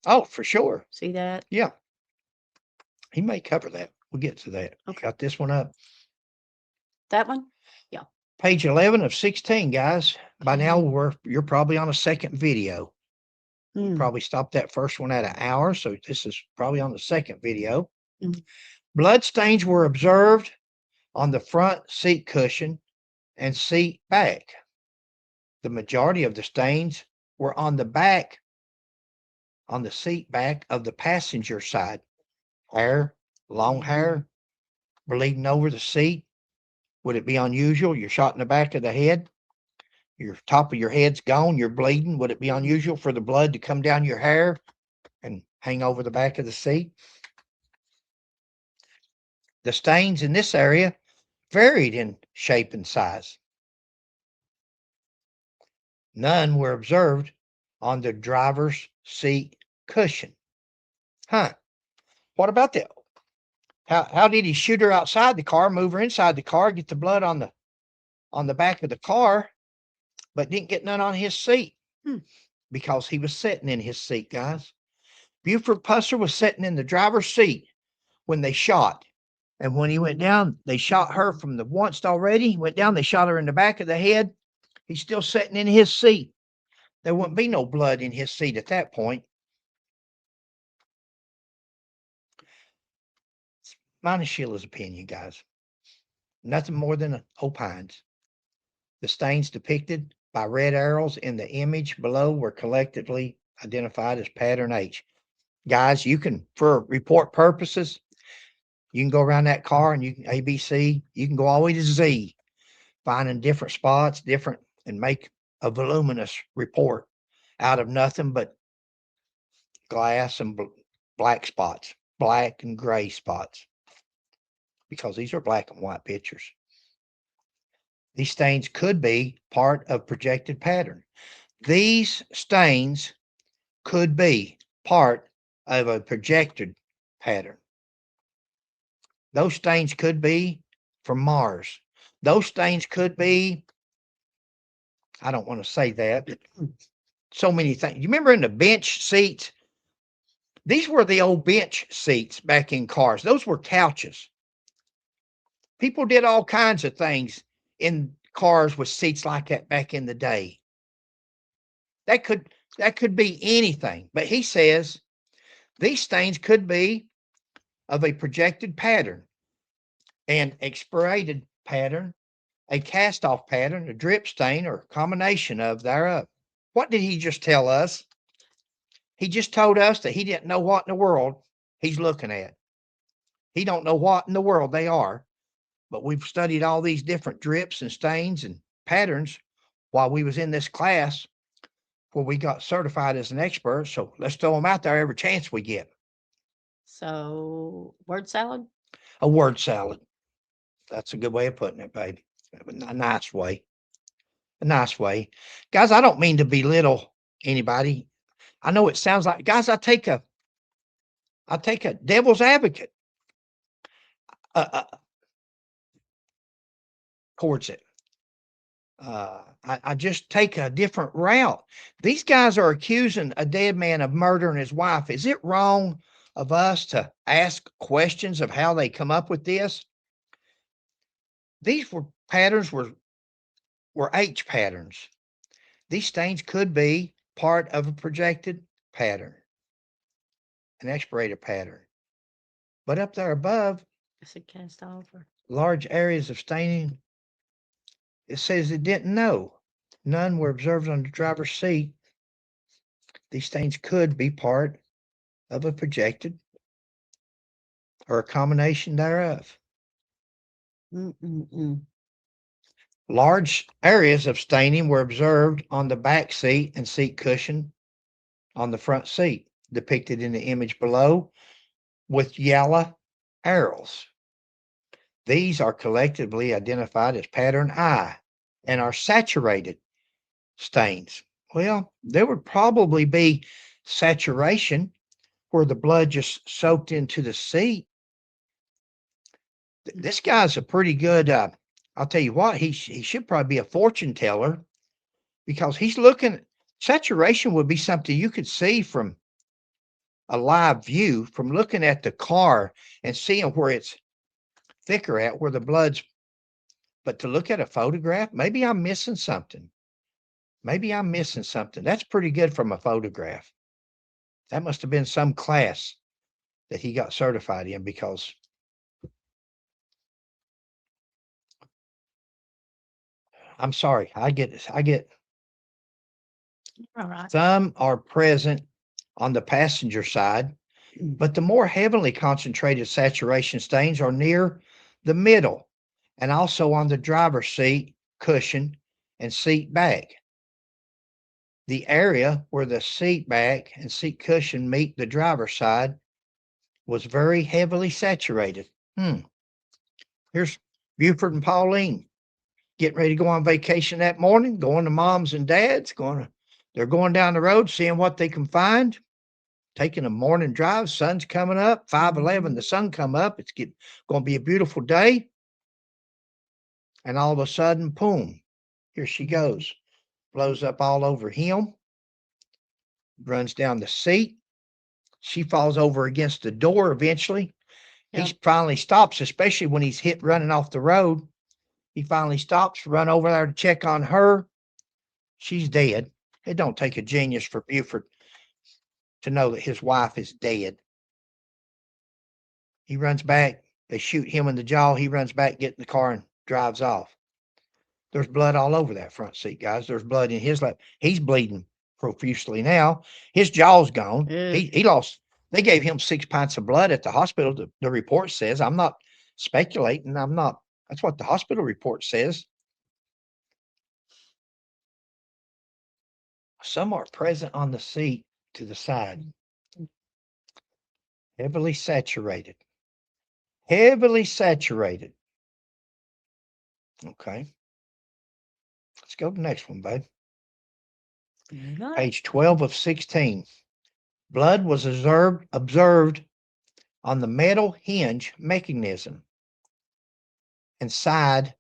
Oh, for sure. See that? Yeah. He may cover that. We'll get to that. Okay. Got this one up. That one? Yeah. Page 11 of 16, guys. By now, Okay. you're probably on a second video. You Mm. probably stopped that first one at an hour, so this is probably on the second video. Mm. Blood stains were observed on the front seat cushion and seat back. The majority of the stains were on the back, on the seat back of the passenger side. Hair, long hair, bleeding over the seat. Would it be unusual? You're shot in the back of the head. Your top of your head's gone. You're bleeding. Would it be unusual for the blood to come down your hair and hang over the back of the seat? The stains in this area varied in shape and size. None were observed on the driver's seat cushion. Huh. What about that? How did he shoot her outside the car, move her inside the car, get the blood on the back of the car, but didn't get none on his seat? Because he was sitting in his seat, guys. Buford Pusser was sitting in the driver's seat when they shot. And when he went down, they shot her from the once already. Went down, they shot her in the back of the head. He's still sitting in his seat. There wouldn't be no blood in his seat at that point. Mine is Sheila's opinion, guys. Nothing more than opines. The stains depicted by red arrows in the image below were collectively identified as pattern H. Guys, you can, for report purposes, you can go around that car and you can ABC, you can go all the way to Z, finding different spots, different, and make a voluminous report out of nothing but glass and black spots, black and gray spots, because these are black and white pictures. These stains could be part of projected pattern. These stains could be part of a projected pattern. Those stains could be from Mars. Those stains could be, I don't want to say that, so many things. You remember in the bench seats? These were the old bench seats back in cars. Those were couches. People did all kinds of things in cars with seats like that back in the day. That could be anything. But he says these stains could be of a projected pattern, an expirated pattern, a cast-off pattern, a drip stain, or a combination of thereof. What did he just tell us? He just told us that he didn't know what in the world he's looking at. He don't know what in the world they are, but we've studied all these different drips and stains and patterns while we was in this class where we got certified as an expert. So let's throw them out there every chance we get. So, word salad? A word salad. That's a good way of putting it, baby. A nice way. A nice way. Guys, I don't mean to belittle anybody. I know it sounds like, guys, I take a devil's advocate towards it. I just take a different route. These guys are accusing a dead man of murdering his wife. Is it wrong of us to ask questions of how they come up with this? These patterns were H patterns. These stains could be part of a projected pattern, an expirated pattern. But up there above, It's a cast off. large areas of staining, it says it didn't know. None were observed on the driver's seat. These stains could be part of a projected or a combination thereof. Large areas of staining were observed on the back seat and seat cushion on the front seat, depicted in the image below with yellow arrows. These are collectively identified as pattern I and are saturated stains. Well, there would probably be saturation where the blood just soaked into the seat. This guy's a pretty good, I'll tell you what, he should probably be a fortune teller, because he's looking, saturation would be something you could see from a live view from looking at the car and seeing where it's thicker at, where the blood's, but to look at a photograph, maybe I'm missing something. Maybe I'm missing something. That's pretty good from a photograph. That must have been some class that he got certified in, because I'm sorry, I get All right. some are present on the passenger side, but the more heavily concentrated saturation stains are near the middle and also on the driver's seat cushion and seat back. The area where the seat back and seat cushion meet the driver's side was very heavily saturated. Here's Buford and Pauline getting ready to go on vacation that morning, going to mom's and dad's, they're going down the road, seeing what they can find, taking a morning drive. Sun's coming up, 5:11, the sun come up. It's going to be a beautiful day. And all of a sudden, boom, here she goes. Blows up all over him, runs down the seat. She falls over against the door eventually. Yep. He finally stops, especially when he's hit running off the road. He finally stops, run over there to check on her. She's dead. It don't take a genius for Buford to know that his wife is dead. He runs back. They shoot him in the jaw. He runs back, gets in the car, and drives off. There's blood all over that front seat, guys. There's blood in his lap. He's bleeding profusely now. His jaw's gone. He lost. They gave him 6 pints of blood at the hospital. The report says. I'm not speculating. I'm not. That's what the hospital report says. Some are present on the seat to the side. Heavily saturated. Heavily saturated. Okay. Let's go to the next one, babe. Page 12 of 16. Blood was observed on the metal hinge mechanism and side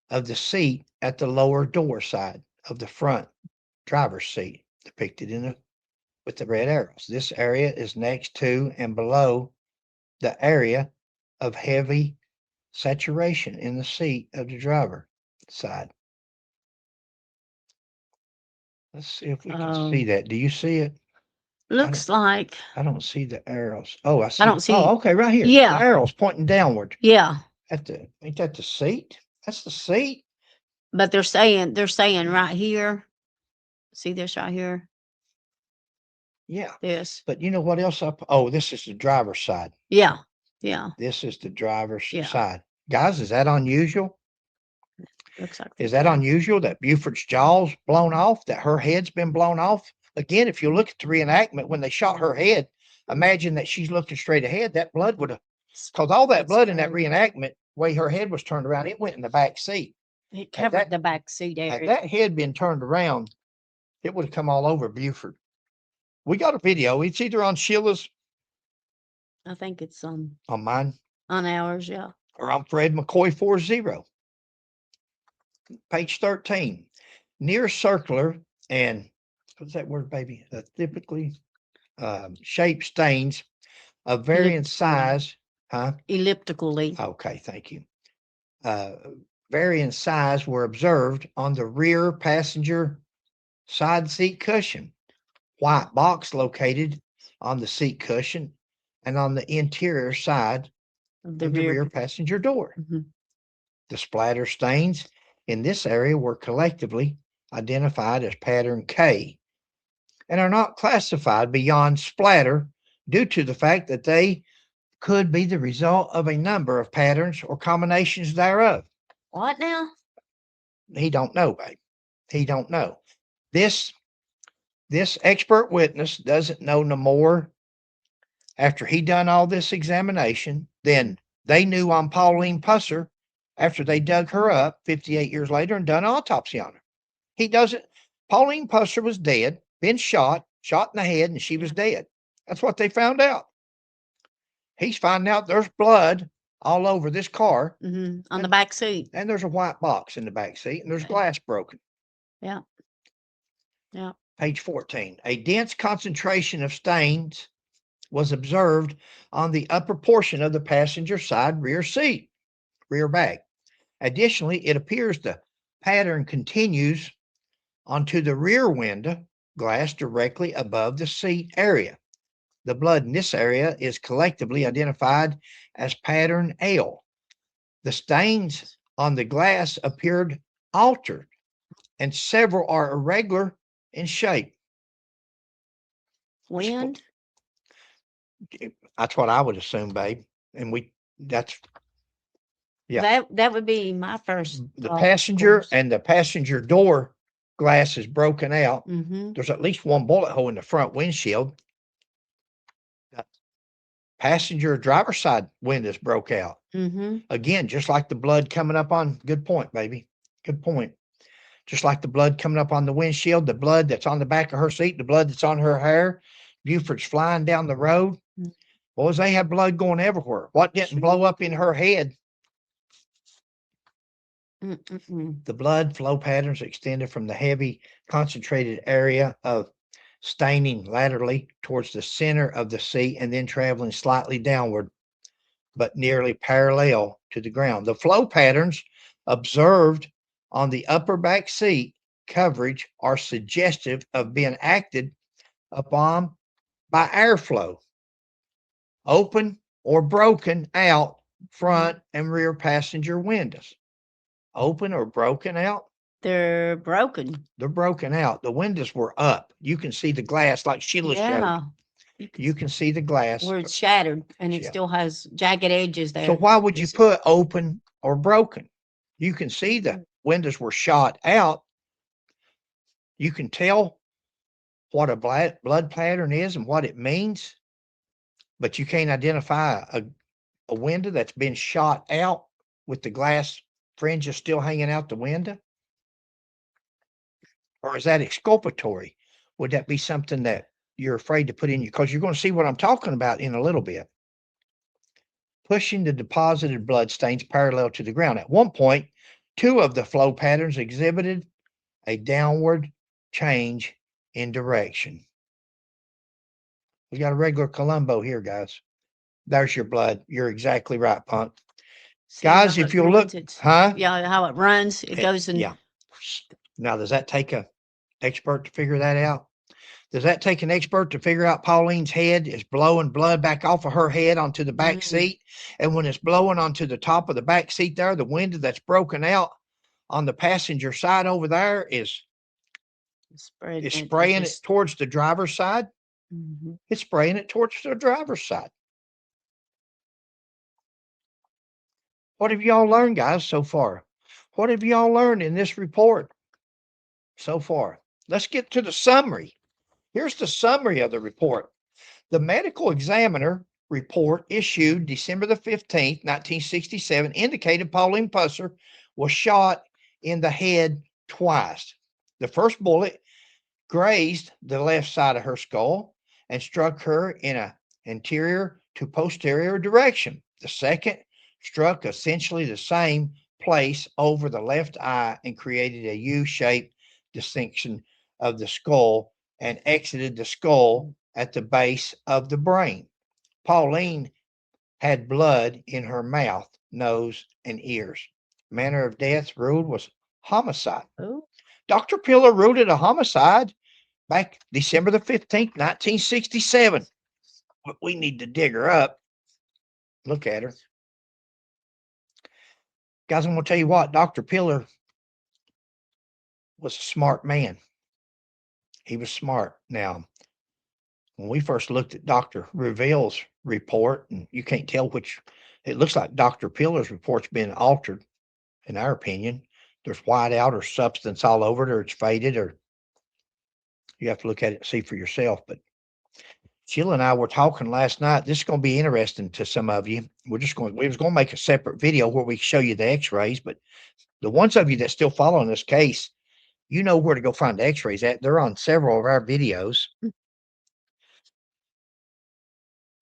of the seat at the lower door side of the front driver's seat, depicted with the red arrows. This area is next to and below the area of heavy saturation in the seat of the driver side. Let's see if we can see that. Do you see it? Looks like. I don't see the arrows. Oh, I see. I don't see. Oh, okay, right here. Yeah. The arrows pointing downward. Yeah. Ain't that the seat? That's the seat. But they're saying right here. See this right here? Yeah. This. But you know what else this is the driver's side. Yeah. Yeah. This is the driver's Yeah. side. Guys, is that unusual? Looks like. Is that unusual that Buford's jaw's blown off, that her head's been blown off? Again, if you look at the reenactment, when they shot her head, imagine that she's looking straight ahead. That blood would have, because all that blood in that reenactment, way her head was turned around, it went in the back seat. It covered the back seat area. Had that head been turned around, it would have come all over Buford. We got a video. It's either on Sheila's. I think it's on mine. On ours, yeah. Or on Fred McCoy 40. Page 13. Near circular and what's that word, baby? Typically shaped stains of varying size. Huh? Elliptically. Okay, thank you. Varying size were observed on the rear passenger side seat cushion. White box located on the seat cushion and on the interior side of the rear passenger door. The splatter stains in this area were collectively identified as pattern K and are not classified beyond splatter due to the fact that they could be the result of a number of patterns or combinations thereof. What now? He don't know, babe. He don't know. This expert witness doesn't know no more after he done all this examination than they knew on Pauline Pusser after they dug her up 58 years later and done an autopsy on her. He doesn't. Pauline Pusser was dead, been shot in the head, and she was dead. That's what they found out. He's finding out there's blood all over this car. On the back seat. And there's a white box in the back seat, and there's glass broken. Yeah. Yeah. Page 14. A dense concentration of stains was observed on the upper portion of the passenger side rear seat, rear bag. Additionally, it appears the pattern continues onto the rear window glass directly above the seat area. The blood in this area is collectively identified as pattern L. The stains on the glass appeared altered, and several are irregular in shape. Wind? That's what I would assume, babe. And that's yeah. That would be my first The thought, of passenger course. and the passenger door glass is broken out. Mhm. There's at least one bullet hole in the front windshield. The passenger driver's side windows broke out. Mhm. Again, just like the blood coming up on, good point, baby. Good point. Just like the blood coming up on the windshield, the blood that's on the back of her seat, the blood that's on her hair. Buford's flying down the road. Mm. Boys, they have blood going everywhere. What didn't blow up in her head? Mm-mm-mm. The blood flow patterns extended from the heavy, concentrated area of staining laterally towards the center of the seat and then traveling slightly downward, but nearly parallel to the ground. The flow patterns observed on the upper back seat coverage are suggestive of being acted upon by airflow, open or broken out front and rear passenger windows. Open or broken out? They're broken. They're broken out. The windows were up. You can see the glass like Sheila showed. Yeah. You can see the glass. Where it's shattered and it Yeah. still has jagged edges there. So why would you put open or broken? You can see the windows were shot out. You can tell what a blood pattern is and what it means, but you can't identify a window that's been shot out with the glass fringes still hanging out the window? Or is that exculpatory? Would that be something that you're afraid to put in your, because you're going to see what I'm talking about in a little bit. Pushing the deposited blood stains parallel to the ground. At one point, two of the flow patterns exhibited a downward change in direction. We got a regular Columbo here, guys. There's your blood. You're exactly right, Punk. See Guys, how if it you look, runs? huh? Yeah, how it runs. It goes in. Yeah. Now, does that take a expert to figure that out? Does that take an expert to figure out Pauline's head is blowing blood back off of her head onto the back seat? And when it's blowing onto the top of the back seat there, the window that's broken out on the passenger side over there is spraying it towards the driver's side. Mhm. It's spraying it towards the driver's side. What have y'all learned, guys, so far? What have y'all learned in this report so far? Let's get to the summary. Here's the summary of the report. The medical examiner report issued December the 15th, 1967, indicated Pauline Pusser was shot in the head twice. The first bullet grazed the left side of her skull and struck her in an anterior to posterior direction. The second struck essentially the same place over the left eye and created a U-shaped dissection of the skull and exited the skull at the base of the brain. Pauline had blood in her mouth, nose, and ears. Manner of death ruled was homicide. Oh. Dr. Pillar ruled it a homicide back December the 15th, 1967. But we need to dig her up. Look at her. Guys, I'm going to tell you what, Dr. Pillar was a smart man. He was smart. Now, when we first looked at Dr. Reveal's report, and you can't tell which, it looks like Dr. Pillar's report's been altered, in our opinion. There's white out or substance all over it, or it's faded, or you have to look at it and see for yourself. But Sheila and I were talking last night. This is going to be interesting to some of you. We was going to make a separate video where we show you the x-rays, but the ones of you that still following this case, you know where to go find the x-rays at. They're on several of our videos.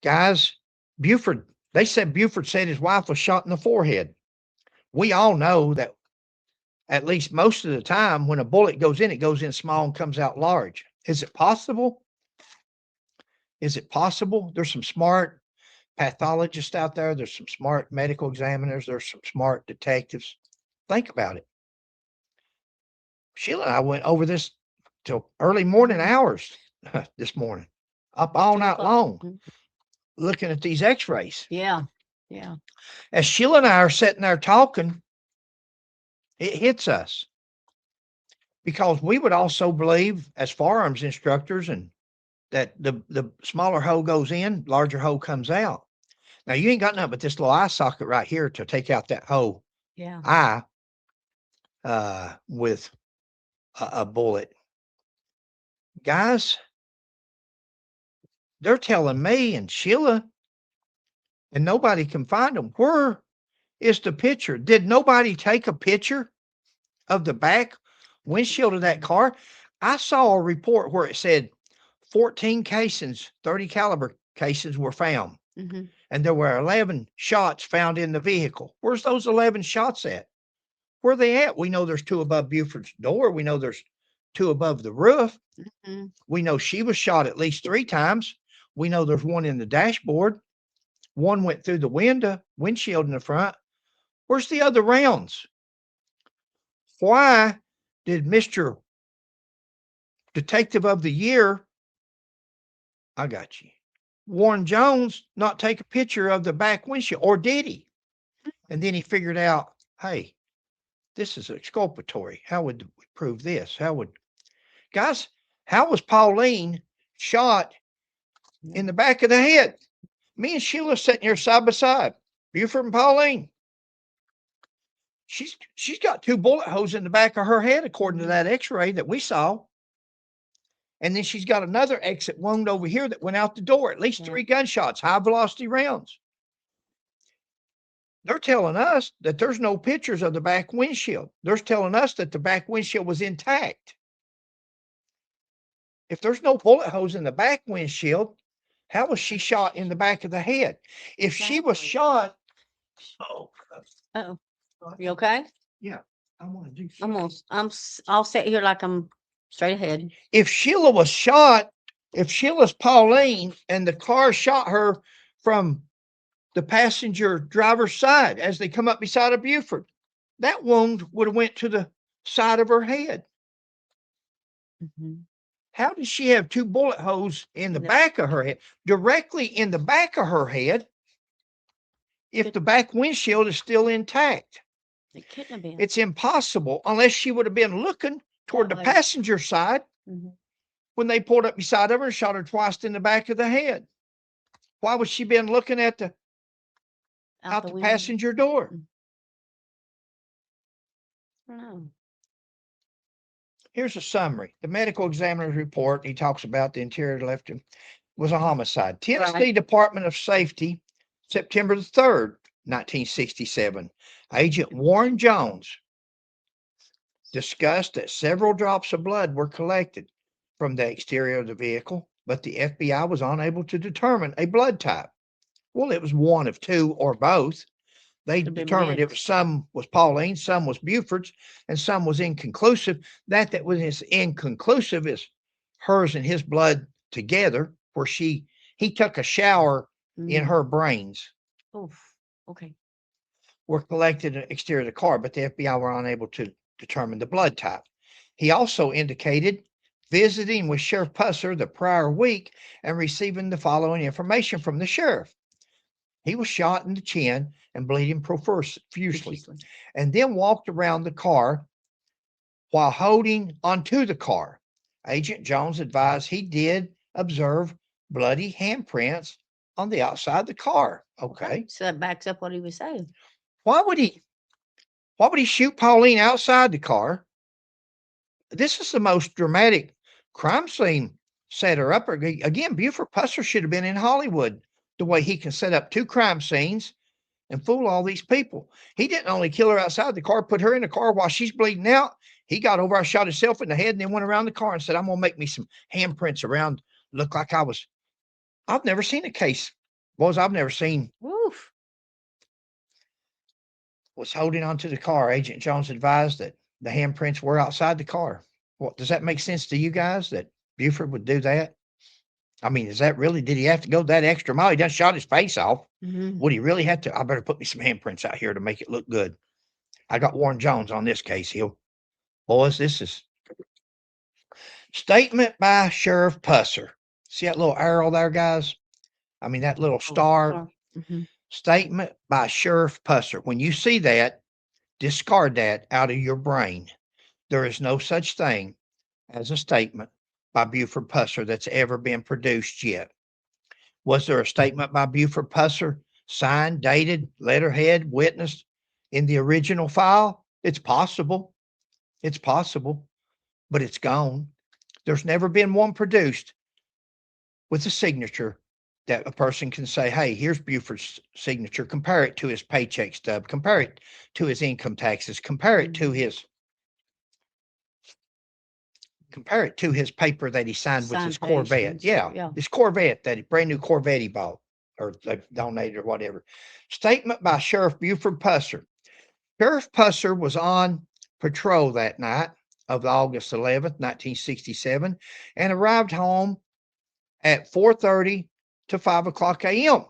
Guys, they said Buford said his wife was shot in the forehead. We all know that at least most of the time when a bullet goes in, it goes in small and comes out large. Is it possible Is it possible? There's some smart pathologists out there. There's some smart medical examiners. There's some smart detectives. Think about it. Sheila and I went over this till early morning hours this morning, up all 2 night o'clock. long, Mhm. looking at these x-rays. Yeah. Yeah. As Sheila and I are sitting there talking, it hits us because we would also believe as firearms instructors and that the smaller hole goes in, larger hole comes out. Now you ain't got nothing but this little eye socket right here to take out that whole Yeah. eye with a bullet. Guys, they're telling me and Sheila, and nobody can find them. Where is the picture? Did nobody take a picture of the back windshield of that car? I saw a report where it said 14 casings, 30 caliber casings were found. Mm-hmm. And there were 11 shots found in the vehicle. Where's those 11 shots at? Where are they at? We know there's 2 above Buford's door. We know there's 2 above the roof. Mm-hmm. We know she was shot at least 3 times. We know there's 1 in the dashboard. 1 went through the windshield in the front. Where's the other rounds? Why did Mr. Detective of the Year, I got you, Warren Jones, not take a picture of the back windshield? Or did he? And then he figured out, hey, this is exculpatory. How would we prove this? Guys, how was Pauline shot in the back of the head? Me and Sheila sitting here side by side. Buford and Pauline. She's got 2 bullet holes in the back of her head, according to that x-ray that we saw. And then she's got another exit wound over here that went out the door. At least 3 gunshots, high velocity rounds. They're telling us that there's no pictures of the back windshield. They're telling us that the back windshield was intact. If there's no bullet holes in the back windshield, how was she shot in the back of the head? If she was shot, Uh-oh. You okay? Yeah, I want to do I'll sit here like I'm straight ahead. If Sheila was shot, if Sheila's Pauline and the car shot her from the passenger driver's side as they come up beside of Buford, that wound would have went to the side of her head. Mm-hmm. How does she have 2 bullet holes in the back of her head, directly in the back of her head, if the back windshield is still intact? It couldn't have been. It's impossible unless she would have been looking toward the passenger side when they pulled up beside of her and shot her twice in the back of the head. Why would she been looking at out the passenger door? I don't know. Here's a summary. The medical examiner's report, he talks about the interior left him, was a homicide. Tennessee Department of Safety, September the 3rd, 1967. Agent Warren Jones discussed that several drops of blood were collected from the exterior of the vehicle, but the FBI was unable to determine a blood type. Well, it was one of 2 or both. They determined it was some was Pauline, some was Buford's, and some was inconclusive. That was as inconclusive as hers and his blood together, where he took a shower in her brains. Oof. Okay. Were collected in the exterior of the car, but the FBI were unable to determine the blood type. He also indicated visiting with Sheriff Pusser the prior week and receiving the following information from the sheriff. He was shot in the chin and bleeding profusely, and then walked around the car while holding onto the car. Agent Jones advised he did observe bloody handprints on the outside of the car. Okay. So that backs up what he was saying. Why would he shoot Pauline outside the car? This is the most dramatic crime scene set her up. Again, Buford Pusser should have been in Hollywood the way he can set up 2 crime scenes and fool all these people. He didn't only kill her outside the car, put her in the car while she's bleeding out. He got over, shot himself in the head, and then went around the car and said, I'm going to make me some handprints around, look like I've never seen a case. I've never seen. Woof. Was holding onto the car. Agent Jones advised that the handprints were outside the car. Does that make sense to you guys that Buford would do that? I mean, is that really, did he have to go that extra mile? He done shot his face off. Mhm. Would he really have to? I better put me some handprints out here to make it look good. I got Warren Jones on this case, boys, this is statement by Sheriff Pusser. See that little arrow there, guys? I mean, that little star. Mhm. Statement by Sheriff Pusser. When you see that, discard that out of your brain. There is no such thing as a statement by Buford Pusser that's ever been produced yet. Was there a statement by Buford Pusser, signed, dated, letterhead, witnessed in the original file? It's possible. It's possible, but it's gone. There's never been one produced with a signature that a person can say, hey, here's Buford's signature. Compare it to his paycheck stub. Compare it to his income taxes. Compare it to his paper that he signed with his Corvette. Yeah, his Corvette, that brand new Corvette he bought or they donated or whatever. Statement by Sheriff Buford Pusser. Sheriff Pusser was on patrol that night of August 11th, 1967, and arrived home at 4:30 to 5 o'clock a.m.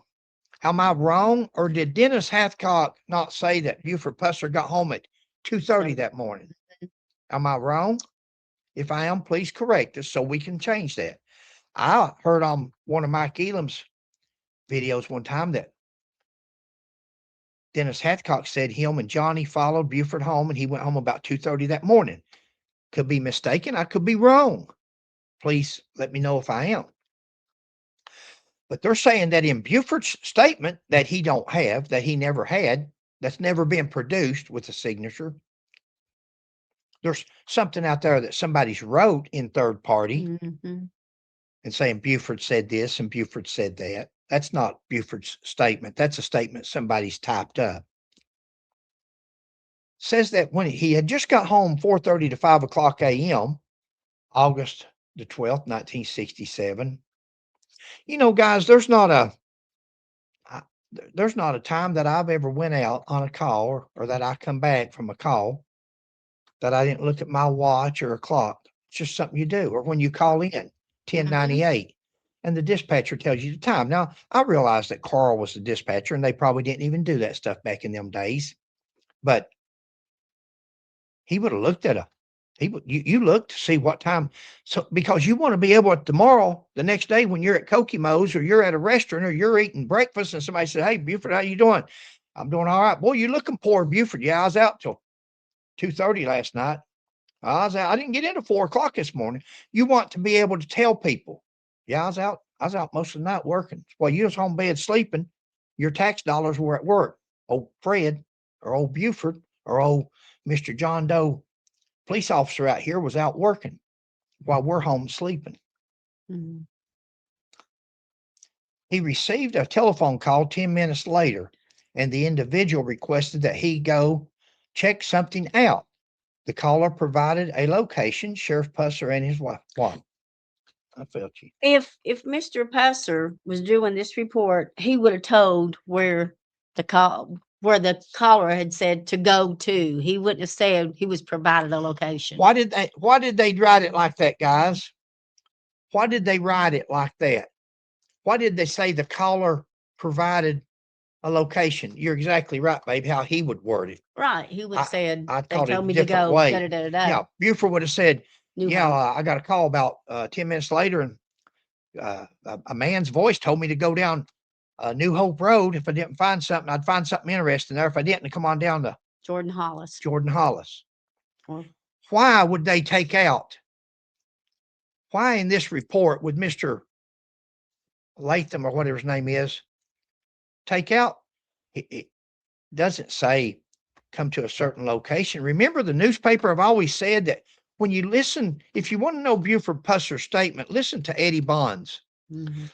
Am I wrong, or did Dennis Hathcock not say that Buford Pusser got home at 2:30 that morning? Am I wrong? If I am, please correct us so we can change that. I heard on one of Mike Elam's videos one time that Dennis Hathcock said him and Johnny followed Buford home and he went home about 2:30 that morning. Could be mistaken. I could be wrong. Please let me know if I am. But they're saying that in Buford's statement that he don't have, that he never had, that's never been produced with a signature. There's something out there that somebody's wrote in third party and saying Buford said this and Buford said that. That's not Buford's statement. That's a statement somebody's typed up. Says that when he had just got home 4:30 to 5 o'clock a.m., August the 12th, 1967. You know, guys, there's not a time that I've ever went out on a call or that I come back from a call that I didn't look at my watch or a clock. It's just something you do. Or when you call in, 1098, and the dispatcher tells you the time. Now, I realize that Carl was the dispatcher and they probably didn't even do that stuff back in them days. But he would have looked at you look to see what time. So because you want to be able to tomorrow, the next day when you're at Kokomo's or you're at a restaurant or you're eating breakfast and somebody said, hey, Buford, how you doing? I'm doing all right. Boy, you're looking poor, Buford. Yeah, I was out till 2:30 last night. I was out. I didn't get in at 4 o'clock this morning. You want to be able to tell people, yeah, I was out. I was out most of the night working. Well, you was home bed sleeping. Your tax dollars were at work. Old Fred or old Buford or old Mr. John Doe police officer out here was out working while we're home sleeping. He received a telephone call 10 minutes later, and the individual requested that he go check something out. The caller provided a location. Sheriff Pusser and his wife. What? I felt you. If Mr. Pusser was doing this report, he would have told where the caller had said to go to. He wouldn't have said he was provided a location. Why did they write it like that, guys? Why did they write it like that? Why did they say the caller provided a location? You're exactly right, babe, how he would word it. Right. He would have said, I they called it told a me to different go. way. Yeah. Buford would have said, New yeah, Hope. I got a call about 10 minutes later, and a man's voice told me to go down New Hope Road. If I didn't find something, I'd find something interesting there. If I didn't, come on down to Jordan Hollis. Why would they take out? Why in this report would Mr. Latham or whatever his name is take out? It doesn't say come to a certain location. Remember, the newspaper, I've always said that when you listen, if you want to know Buford Pusser's statement, listen to Eddie Bonds.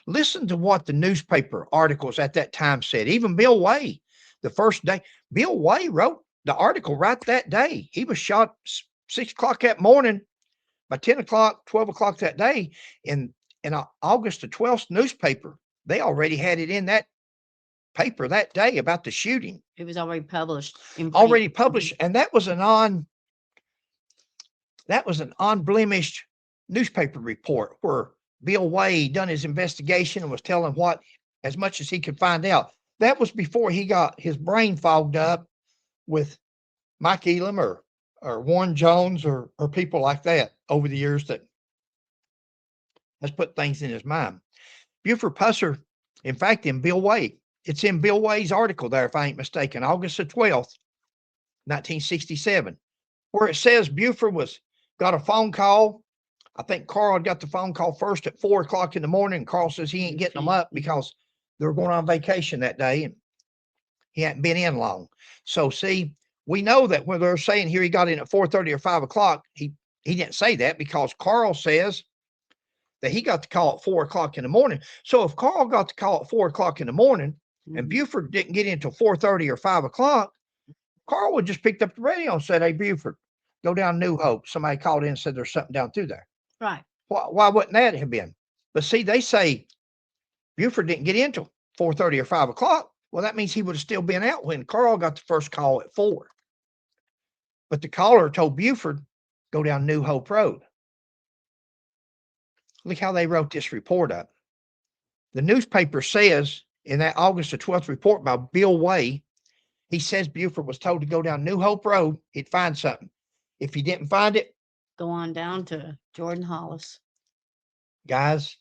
Listen to what the newspaper articles at that time said. Even Bill Way, the first day, Bill Way wrote the article right that day. He was shot 6 o'clock that morning. By 10 o'clock, 12 o'clock that day, in August the 12th newspaper, they already had it in that paper that day about the shooting. It was already published. And that was an unblemished newspaper report where Bill Way done his investigation and was telling what as much as he could find out. That was before he got his brain fogged up with Mike Elam or Warren Jones or people like that over the years that has put things in his mind. Buford Pusser, in fact, in Bill Way, it's in Bill Way's article there, if I ain't mistaken, August the 12th, 1967, where it says Buford got a phone call. I think Carl had got the phone call first at 4 o'clock in the morning. And Carl says he ain't getting them up because they were going on vacation that day and he hadn't been in long. So see, we know that when they're saying here he got in at 4:30 or 5 o'clock, he didn't say that because Carl says that he got the call at 4 o'clock in the morning. So if Carl got the call at 4 o'clock in the morning and Buford didn't get in until 4:30 or 5 o'clock, Carl would just picked up the radio and said, "Hey, Buford, go down New Hope." Somebody called in and said there's something down through there. Right. Why wouldn't that have been? But see, they say Buford didn't get in till 4:30 or 5 o'clock. Well, that means he would have still been out when Carl got the first call at 4. But the caller told Buford, go down New Hope Road. Look how they wrote this report up. The newspaper says in that August the 12th report by Bill Way, he says Buford was told to go down New Hope Road. He'd find something. If he didn't find it, Go on down to Jordan Hollis. guys,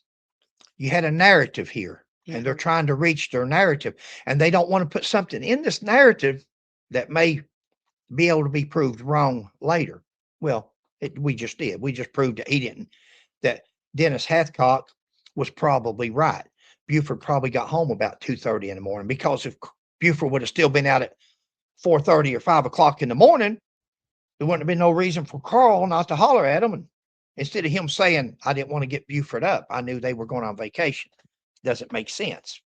you had a narrative here. Yeah. And they're trying to reach their narrative. And they don't want to put something in this narrative that may be able to be proved wrong later. Well, we just did. We just proved that he didn't. That Dennis Hathcock was probably right. Buford probably got home about 2:30 in the morning, because if Buford would have still been out at 4:30 or 5 o'clock in the morning, there wouldn't have been no reason for Carl not to holler at him. And instead of him saying, I didn't want to get Buford up, I knew they were going on vacation. Doesn't make sense.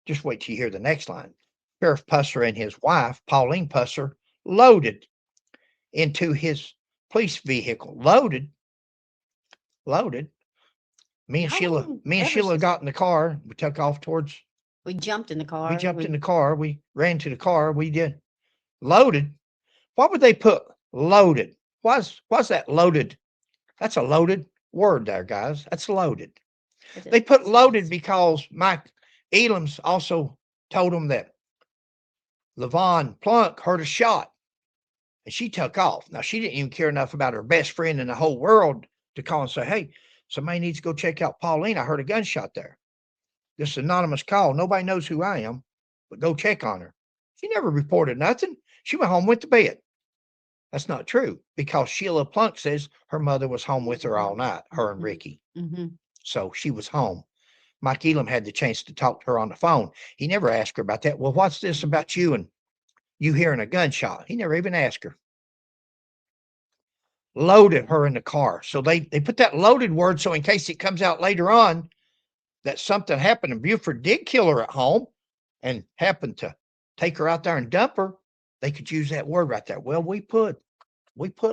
Just wait till you hear the next line. Sheriff Pusser and his wife, Pauline Pusser, loaded into his police vehicle. Loaded. Me and Sheila got in the car. We took off towards. We jumped in the car. We jumped in the car. We ran to the car. We did. Loaded. Why would they put loaded? Why's that loaded? That's a loaded word there, guys. That's loaded. They put loaded because Mike Elam's also told them that LaVon Plunk heard a shot and she took off. Now, she didn't even care enough about her best friend in the whole world to call and say, hey, somebody needs to go check out Pauline. I heard a gunshot there. This anonymous call. Nobody knows who I am, but go check on her. She never reported nothing. She went home, went to bed. That's not true, because Sheila Plunk says her mother was home with her all night, her and Ricky. Mm-hmm. So she was home. Mike Elam had the chance to talk to her on the phone. He never asked her about that. Well, what's this about you and you hearing a gunshot? He never even asked her. Loaded her in the car. So they put that loaded word so in case it comes out later on that something happened and Buford did kill her at home and happened to take her out there and dump her, they could use that word right there. Well, we put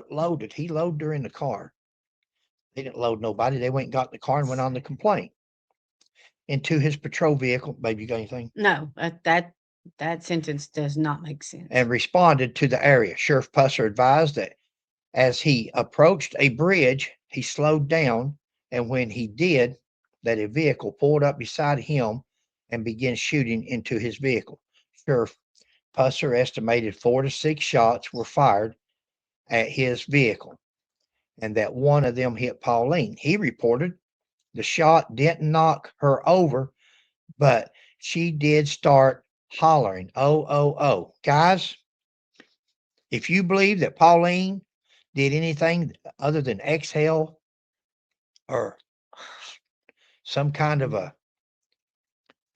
loaded. He loaded her in the car. They didn't load nobody. They went and got in the car and went on the complaint. Into his patrol vehicle. Baby, you got anything? No, that sentence does not make sense. And responded to the area. Sheriff Pusser advised that as he approached a bridge, he slowed down, and when he did, that a vehicle pulled up beside him and began shooting into his vehicle. Sheriff Pusser estimated 4 to 6 shots were fired at his vehicle, and that one of them hit Pauline. He reported the shot didn't knock her over, but she did start hollering, oh, oh, oh. Guys, if you believe that Pauline did anything other than exhale or some kind of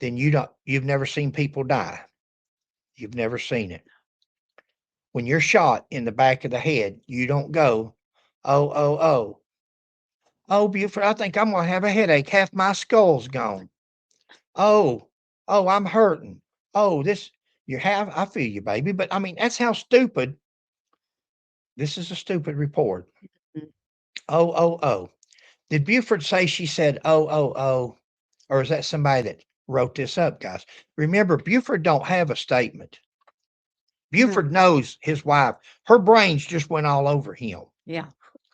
then you've never seen people die. You've never seen it. When you're shot in the back of the head, you don't go, oh, oh, oh. Oh, Buford, I think I'm going to have a headache. Half my skull's gone. Oh, I'm hurting. Oh, I feel you, baby. But I mean, that's how stupid. This is a stupid report. Mhm. Oh. Did Buford say she said, oh? Or is that somebody that wrote this up, guys? Remember, Buford don't have a statement. Buford knows his wife. Her brains just went all over him. Yeah.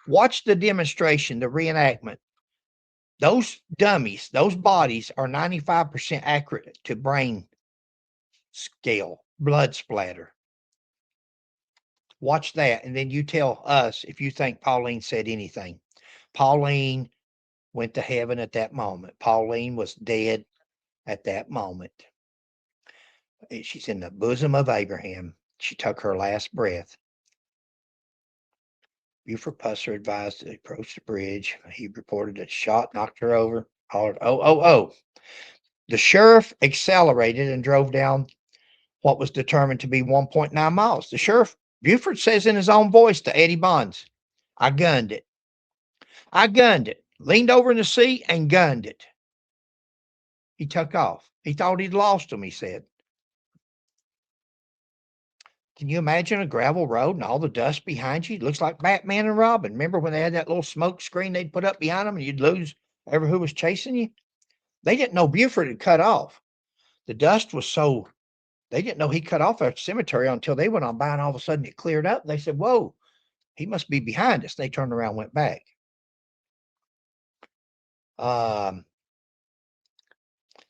Watch the demonstration, the reenactment. Those dummies, those bodies are 95% accurate to brain scale, blood splatter. Watch that, and then you tell us if you think Pauline said anything. Pauline went to heaven at that moment. Pauline was dead at that moment. She's in the bosom of Abraham. She took her last breath. Buford Pusser advised to approach the bridge. He reported that shot knocked her over. Hollered, "Oh, oh, oh." The sheriff accelerated and drove down what was determined to be 1.9 miles. The sheriff, Buford says in his own voice to Eddie Bonds, "I gunned it. I gunned it. Leaned over in the seat and gunned it." He took off. He thought he'd lost him, he said. Can you imagine a gravel road and all the dust behind you? It looks like Batman and Robin. Remember when they had that little smoke screen they'd put up behind them and you'd lose ever who was chasing you? They didn't know Buford had cut off. The dust was so, they didn't know he cut off at the cemetery until they went on by, and all of a sudden it cleared up. They said, "Whoa, he must be behind us." They turned around and went back. The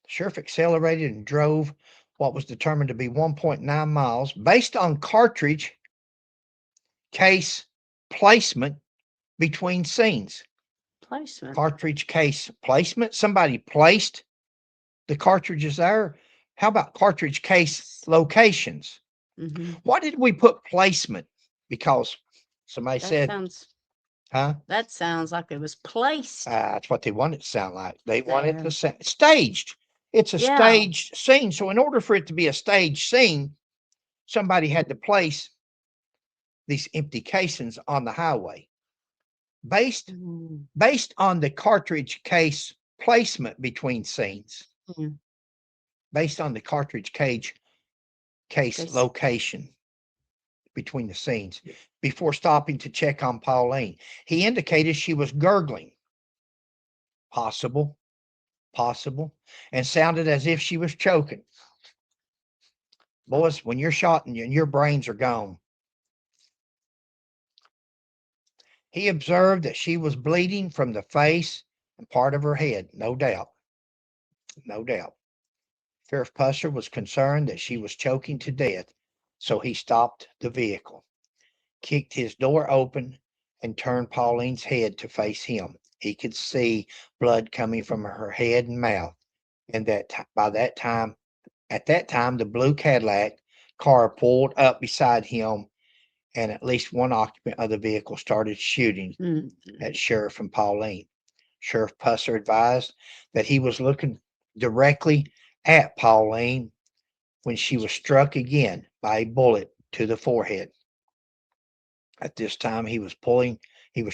sheriff accelerated and drove what was determined to be 1.9 miles based on cartridge case placement between scenes. Placement. Cartridge case placement. Somebody placed the cartridges there. How about cartridge case locations? Mm-hmm. Why did we put placement? Because somebody That said, sounds. huh? That sounds like it was placed. That's what they want it to sound like. They want it there. to sound staged. It's a Yeah. staged scene. So in order for it to be a staged scene, somebody had to place these empty casings on the highway. Based on the cartridge case placement between scenes, Mhm. based on the cartridge case location between the scenes, before stopping to check on Pauline, he indicated she was gurgling. Possible, and sounded as if she was choking. Boys, when you're shot and your brains are gone. He observed that she was bleeding from the face and part of her head, no doubt. No doubt. Sheriff Pusser was concerned that she was choking to death, so he stopped the vehicle, kicked his door open, and turned Pauline's head to face him. He could see blood coming from her head and mouth, and that at that time, the blue Cadillac car pulled up beside him, and at least one occupant of the vehicle started shooting at Sheriff and Pauline. Sheriff Pusser advised that he was looking directly at Pauline when she was struck again by a bullet to the forehead. At this time, he was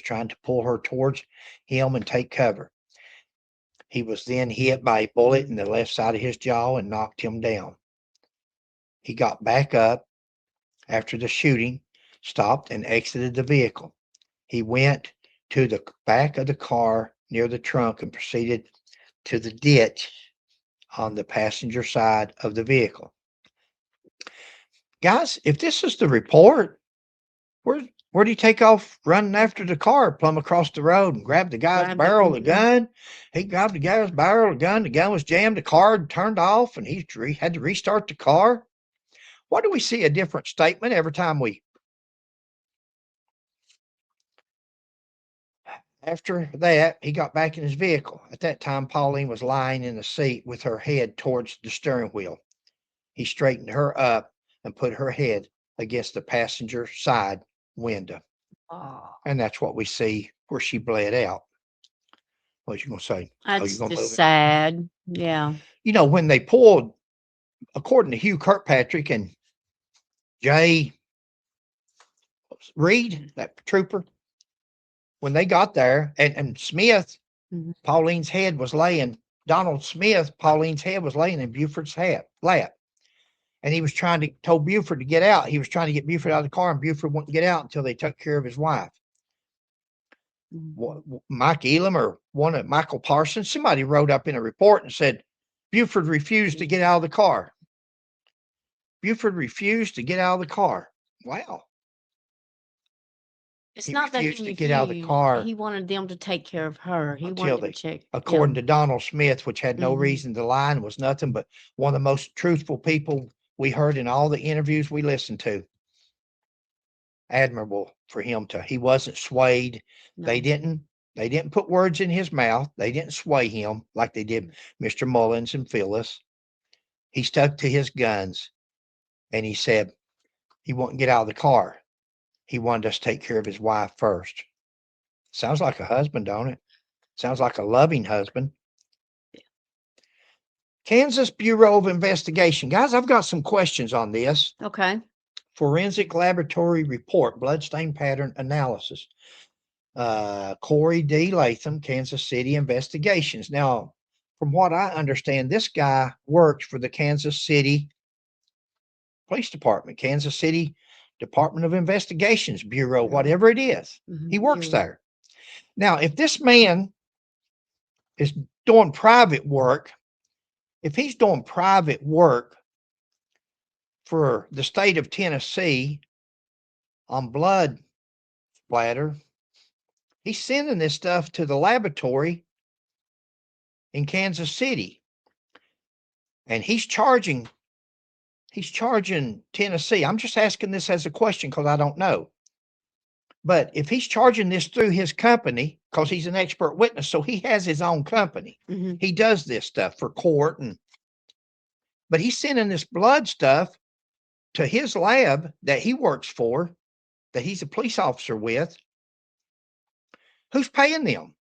trying to pull her towards him and take cover. He was then hit by a bullet in the left side of his jaw and knocked him down. He got back up after the shooting, stopped, and exited the vehicle. He went to the back of the car near the trunk and proceeded to the ditch on the passenger side of the vehicle. Guys, if this is the report, where'd he take off running after the car, plumb across the road, and grabbed the guy's barrel of the gun? He grabbed the guy's barrel of the gun. The gun was jammed. The car turned off, and he had to restart the car. Why do we see a different statement every time we? After that, he got back in his vehicle. At that time, Pauline was lying in the seat with her head towards the steering wheel. He straightened her up and put her head against the passenger side window. And that's what we see where she bled out. What you gonna say? That's just sad. Yeah. You know, when they pulled, according to Hugh Kirkpatrick and Jay Reed, that trooper, when they got there, and Smith, Pauline's head was laying, Donald Smith, Pauline's head was laying in Buford's lap. And he was told Buford to get out. He was trying to get Buford out of the car, and Buford wouldn't get out until they took care of his wife. Mike Elam or Michael Parsons, somebody wrote up in a report and said, Buford refused to get out of the car. Buford refused to get out of the car. Wow. It's He not that refused he to get out of the refused. car He wanted them to take care of her. He until wanted to check. according Yeah. to Donald Smith, which had no Mhm. reason to lie and was nothing but one of the most truthful people we heard in all the interviews we listened to. Admirable for him he wasn't swayed. They No. didn't put words in his mouth. They didn't sway him like they did Mr. Mullins and Phyllis. He stuck to his guns and he said he wouldn't get out of the car. He wanted us to take care of his wife first. Sounds like a husband, don't it? Sounds like a loving husband. Kansas Bureau of Investigation. Guys, I've got some questions on this. Okay. Forensic laboratory report, bloodstain pattern analysis. Corey D. Latham, Kansas City Investigations. Now, from what I understand, this guy works for the Kansas City Police Department, Kansas City Department of Investigations Bureau, whatever it is. He works there. Now, if this man is doing private work, if he's doing private work for the state of Tennessee on blood splatter, he's sending this stuff to the laboratory in Kansas City. And he's charging Tennessee. I'm just asking this as a question because I don't know. But if he's charging this through his company, because he's an expert witness, so he has his own company. He does this stuff for court, but he's sending this blood stuff to his lab that he works for, that he's a police officer with. Who's paying them?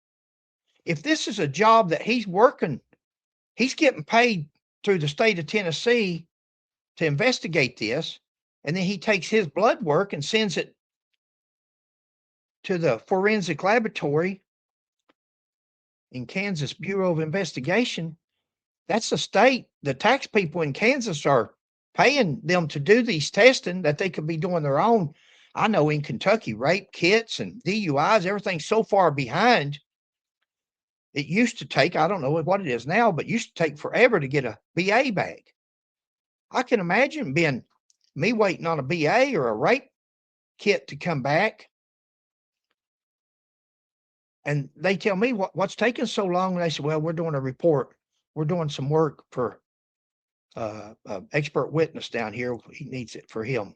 If this is a job that he's working, he's getting paid through the state of Tennessee to investigate this, and then he takes his blood work and sends it to the forensic laboratory in Kansas Bureau of Investigation. That's the state. The tax people in Kansas are paying them to do these testing that they could be doing their own. I know in Kentucky, rape kits and DUIs, everything's so far behind. It used to take, I don't know what it is now, but used to take forever to get a BA back. I can imagine being me waiting on a BA or a rape kit to come back. And they tell me what's taking so long. And they say, well, we're doing a report. We're doing some work for expert witness down here. He needs it for him.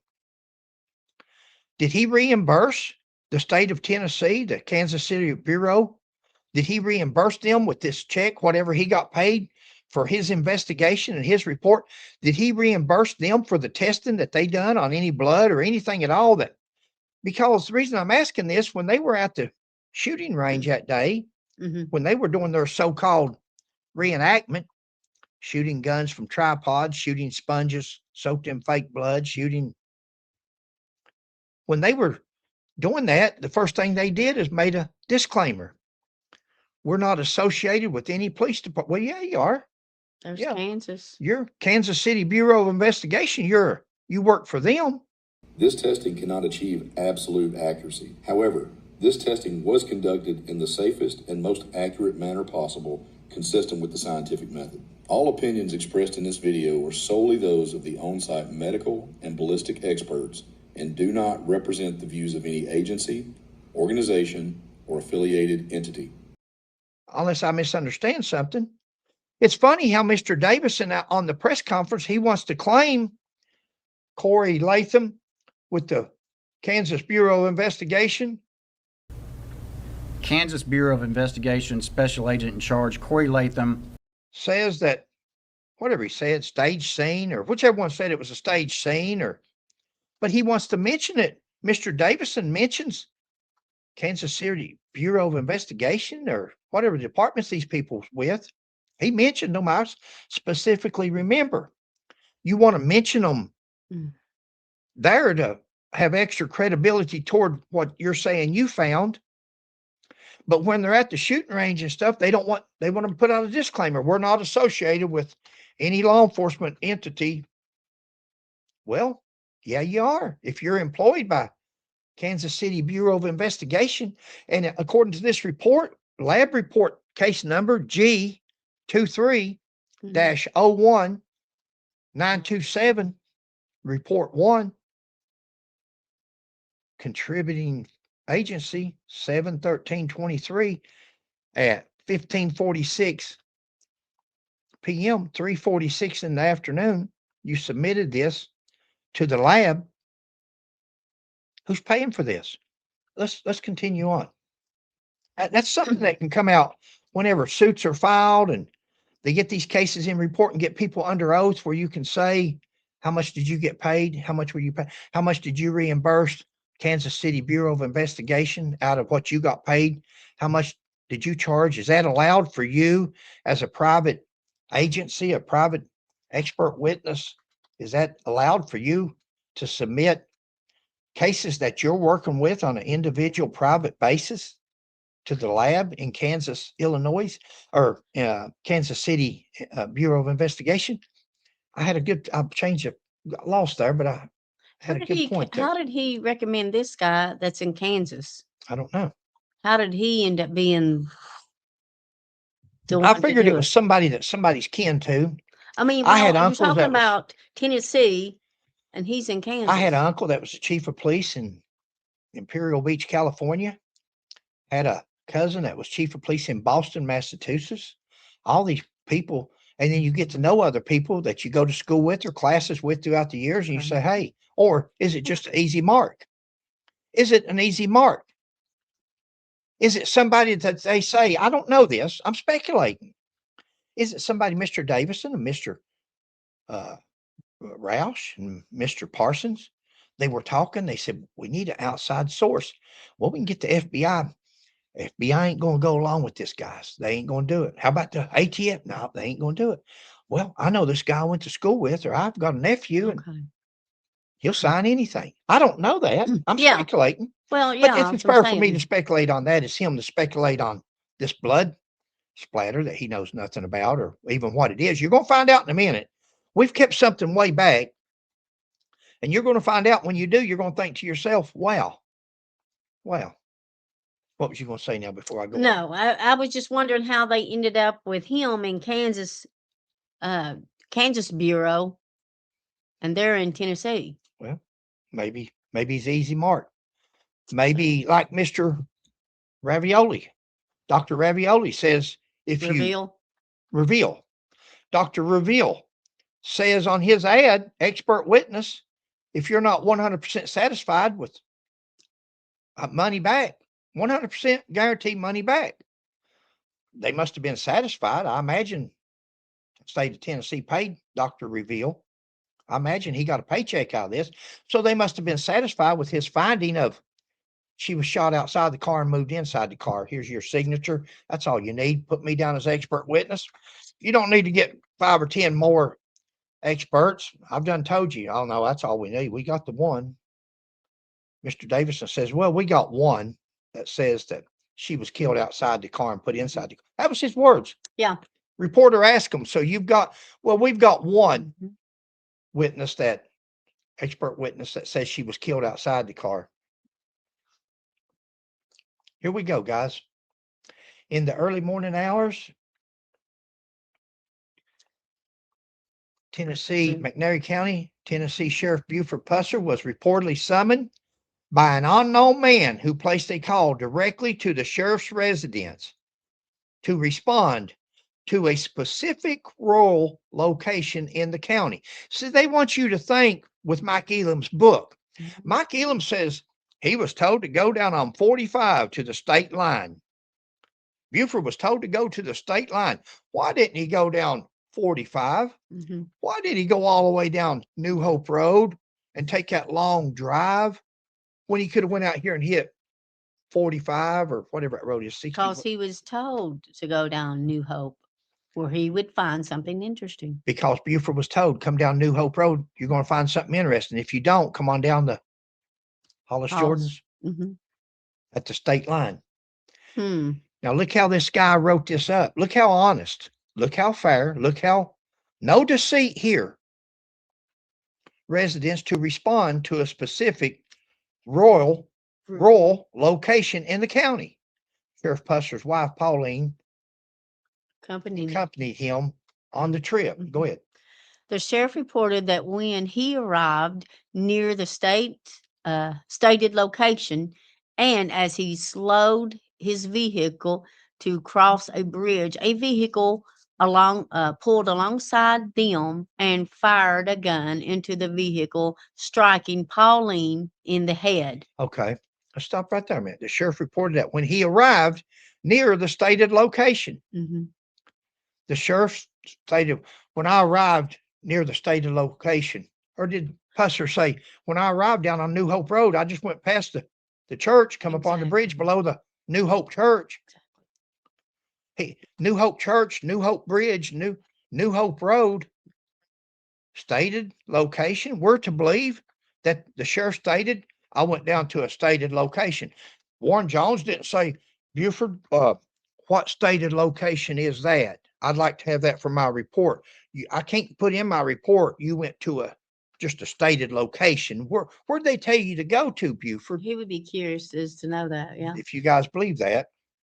Did he reimburse the state of Tennessee, the Kansas City Bureau? Did he reimburse them with this check, whatever he got paid for his investigation and his report? Did he reimburse them for the testing that they done on any blood or anything at all? Because the reason I'm asking this, when they were at the shooting range that day, when they were doing their so-called reenactment, shooting guns from tripods, shooting sponges soaked in fake blood, when they were doing that, the first thing they did is made a disclaimer. We're not associated with any police department. Well, yeah, you are. There's Kansas. You're Kansas City Bureau of Investigation. You work for them. This testing cannot achieve absolute accuracy. However, this testing was conducted in the safest and most accurate manner possible, consistent with the scientific method. All opinions expressed in this video are solely those of the on-site medical and ballistic experts and do not represent the views of any agency, organization, or affiliated entity. Unless I misunderstand something. It's funny how Mr. Davison on the press conference, he wants to claim Corey Latham with the Kansas Bureau of Investigation. Kansas Bureau of Investigation Special Agent in Charge, Corey Latham, says that, whatever he said, stage scene, or whichever one said it was a stage scene, but he wants to mention it. Mr. Davison mentions Kansas City Bureau of Investigation or whatever departments these people with. He mentioned them. I specifically remember. You want to mention them there to have extra credibility toward what you're saying you found. But when they're at the shooting range and stuff, they want to put out a disclaimer. We're not associated with any law enforcement entity. Well, yeah, you are. If you're employed by Kansas City Bureau of Investigation, and according to this report, lab report case number G23-01927, report 1, contributing agency 7/13/23 at 15:46 p.m., 3:46 in the afternoon. You submitted this to the lab. Who's paying for this? Let's continue on. That's something that can come out whenever suits are filed and they get these cases in report and get people under oath where you can say, how much did you get paid? How much were you paid? How much did you reimburse Kansas City Bureau of Investigation out of what you got paid? How much did you charge? Is that allowed for you as a private agency, a private expert witness? Is that allowed for you to submit cases that you're working with on an individual private basis to the lab in Kansas, Illinois, or Kansas City Bureau of Investigation? I had a good, I changed it, got lost there, but I had a good point there. How did he recommend this guy that's in Kansas? I don't know. How did he end up being the I one to figured do it was somebody that somebody's kin to. I mean, I had well, you're uncles talking that was, about Tennessee, and he's in Kansas. I had an uncle that was the chief of police in Imperial Beach, California. Had a cousin that was chief of police in Boston, Massachusetts. All these people, and then you get to know other people that you go to school with or classes with throughout the years, and you say, hey, or is it just an easy mark? Is it an easy mark? Is it somebody that they say, I don't know this, I'm speculating. Is it somebody, Mr. Davison and Mr. Roush and Mr. Parsons? They were talking, they said, we need an outside source. Well, we can get the FBI. FBI ain't going to go along with this, guys. They ain't going to do it. How about the ATF? No, they ain't going to do it. Well, I know this guy I went to school with, or I've got a nephew, and he'll sign anything. I don't know that. I'm speculating. Well, yeah. But it's fair for me to speculate on that as him to speculate on this blood splatter that he knows nothing about or even what it is. You're going to find out in a minute. We've kept something way back, and you're going to find out when you do, you're going to think to yourself, wow. What was you going to say now before I go? No, I was just wondering how they ended up with him in Kansas Bureau, and they're in Tennessee. Well, maybe he's easy mark. Maybe like Mr. Ravioli. Dr. Ravioli says, if you reveal, Dr. Reveal says on his ad, expert witness, if you're not 100% satisfied with money back, 100% guaranteed money back. They must have been satisfied. I imagine the state of Tennessee paid Dr. Reveal. I imagine he got a paycheck out of this. So they must have been satisfied with his finding of she was shot outside the car and moved inside the car. Here's your signature. That's all you need. Put me down as expert witness. You don't need to get 5 or 10 more experts. I've done told you. Oh, no, that's all we need. We got the one. Mr. Davison says, well, we got one that says that she was killed outside the car and put inside the car. That was his words. Yeah. Reporter asked him, so we've got one witness, that expert witness that says she was killed outside the car. Here we go, guys. In the early morning hours, Tennessee, McNairy County, Tennessee Sheriff Buford Pusser was reportedly summoned by an unknown man who placed a call directly to the sheriff's residence to respond to a specific rural location in the county. So they want you to think with Mike Elam's book. Mike Elam says he was told to go down on 45 to the state line. Buford was told to go to the state line. Why didn't he go down 45? Why did he go all the way down New Hope Road and take that long drive when he could have went out here and hit 45 or whatever that road is? 60. Because he was told to go down New Hope where he would find something interesting. Because Buford was told, come down New Hope Road, you're going to find something interesting. If you don't, come on down the Hollis Jordan's at the state line. Now, look how this guy wrote this up. Look how honest. Look how fair. Look how no deceit here. Residents to respond to a specific rural location in the county. Sheriff Pusser's wife, Pauline, accompanied him on the trip. Go ahead. The sheriff reported that when he arrived near the stated location and as he slowed his vehicle to cross a bridge, a vehicle pulled alongside them and fired a gun into the vehicle, striking Pauline in the head. Okay, let's stop right there a minute. The sheriff reported that when he arrived near the stated location, Mhm. the sheriff stated, when I arrived near the stated location, or did Pusser say, when I arrived down on New Hope Road, I just went past the church, come up on the bridge Exactly. below the New Hope Church. New Hope Church, New Hope Bridge, New Hope Road, stated location. We're to believe that the sheriff stated I went down to a stated location. Warren Jones didn't say, Buford, what stated location is that? I'd like to have that for my report. I can't put in my report you went to just a stated location. Where'd they tell you to go to, Buford? He would be curious as to know that. Yeah. If you guys believe that.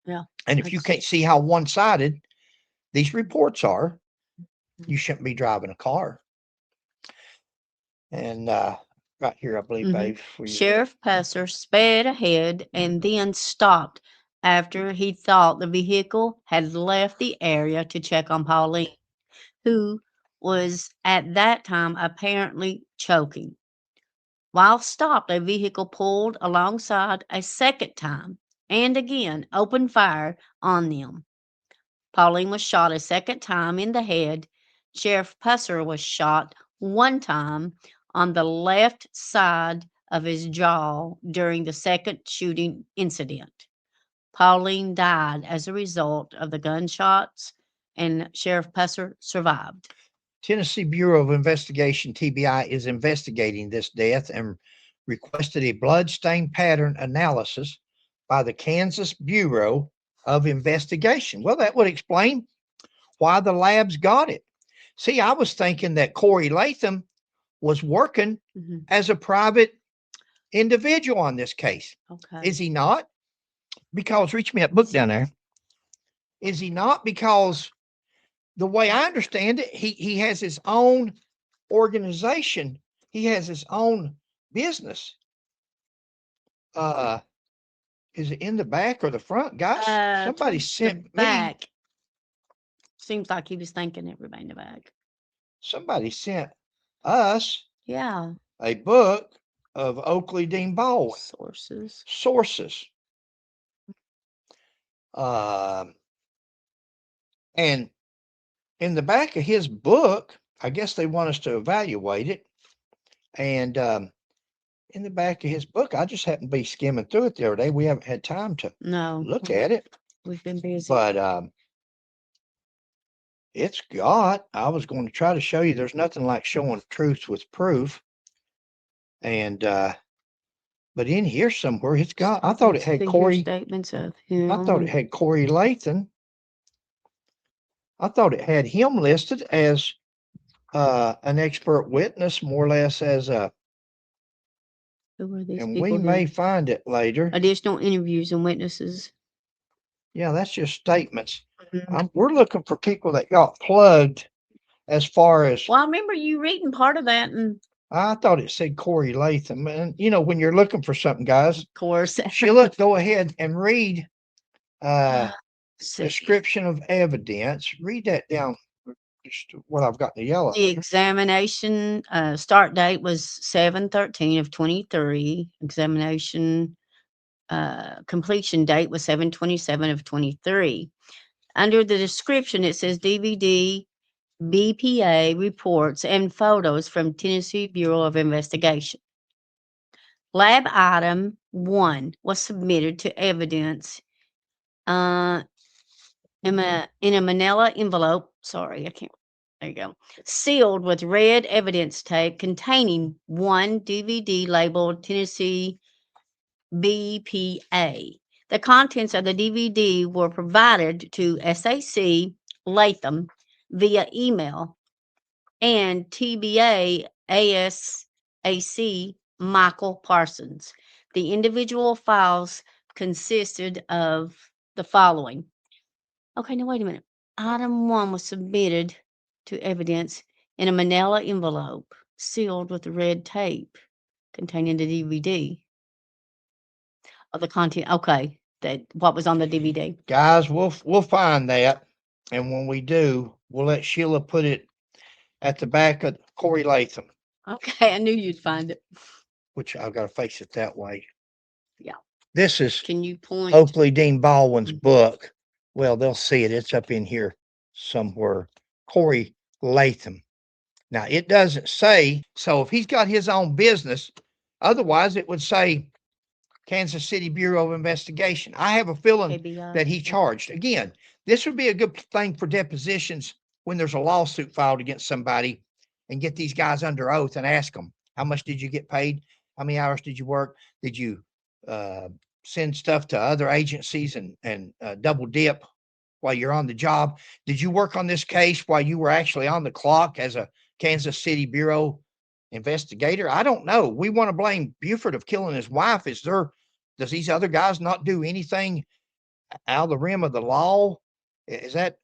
Yeah. And if you That's- can't see how one-sided these reports are, you shouldn't be driving a car. And right here, I believe, Mhm. babe. Sheriff Pusser sped ahead and then stopped after he thought the vehicle had left the area to check on Pauline, who was at that time apparently choking. While stopped, a vehicle pulled alongside a second time and again opened fire on them. Pauline was shot a second time in the head. Sheriff Pusser was shot one time on the left side of his jaw during the second shooting incident. Pauline died as a result of the gunshots, and Sheriff Pusser survived. Tennessee Bureau of Investigation, TBI, is investigating this death and requested a blood stain pattern analysis by the Kansas Bureau of Investigation. Well, that would explain why the labs got it. See, I was thinking that Corey Latham was working Mhm. as a private individual on this case. Okay. Is he not? Because, reach me that book down there. Is he not? Because the way I understand it, he has his own organization. He has his own business. Is it in the back or the front? Guys, somebody Towards sent the me, back. Seems like he was thinking everybody in the back. somebody sent us Yeah. a book of Oakley Dean Baldwin Sources. sources. Um, and in the back of his book, I guess they want us to evaluate it. And in the back of his book, I just happened to be skimming through it the other day. We haven't had time to No. look at it, We've been busy. but it's got, I was going to try to show you, there's nothing like showing truth with proof. And, but in here somewhere, it's got, I thought it had Figure Corey, statements of him. I thought it had Corey Latham. I thought it had him listed as an expert witness, more or less as a, Who are these and people? we may find it later. Additional interviews and witnesses. Yeah, that's just statements. Mhm. We're looking for people that got plugged as far as, Well, I remember you reading part of that, and I thought it said Corey Latham. And, you know, when you're looking for something, guys, of course, Sheila, go ahead and read see. description of evidence. Read that down. Just what I've got in the yellow. The examination start date was 7/13 of 23. Examination completion date was 7/27 of 23. Under the description, it says DVD, BPA reports and photos from Tennessee Bureau of Investigation. Lab item 1 was submitted to evidence in a manila envelope. Sorry, I can't. There you go. Sealed with red evidence tape containing one DVD labeled Tennessee BPA. The contents of the DVD were provided to SAC Latham via email and TBA ASAC Michael Parsons. The individual files consisted of the following. Okay, now wait a minute. Item 1 was submitted to evidence in a manila envelope sealed with red tape containing the DVD. of the content. Okay, that what was on the DVD. Guys, we'll find that, and when we do, we'll let Sheila put it at the back of Corey Latham, Okay, I knew you'd find it. which I've got to face it that way. Yeah. This is Can you point? Oakley Dean Baldwin's Mhm. book. Well, they'll see it. It's up in here somewhere. Corey Latham. Now, it doesn't say, so if he's got his own business, otherwise it would say Kansas City Bureau of Investigation. I have a feeling KBI. that he charged. Again, this would be a good thing for depositions when there's a lawsuit filed against somebody, and get these guys under oath and ask them, how much did you get paid? How many hours did you work? Did you send stuff to other agencies and double dip while you're on the job? Did you work on this case while you were actually on the clock as a Kansas City Bureau investigator? I don't know. We want to blame Buford of killing his wife. Does these other guys not do anything out of the rim of the law? Is that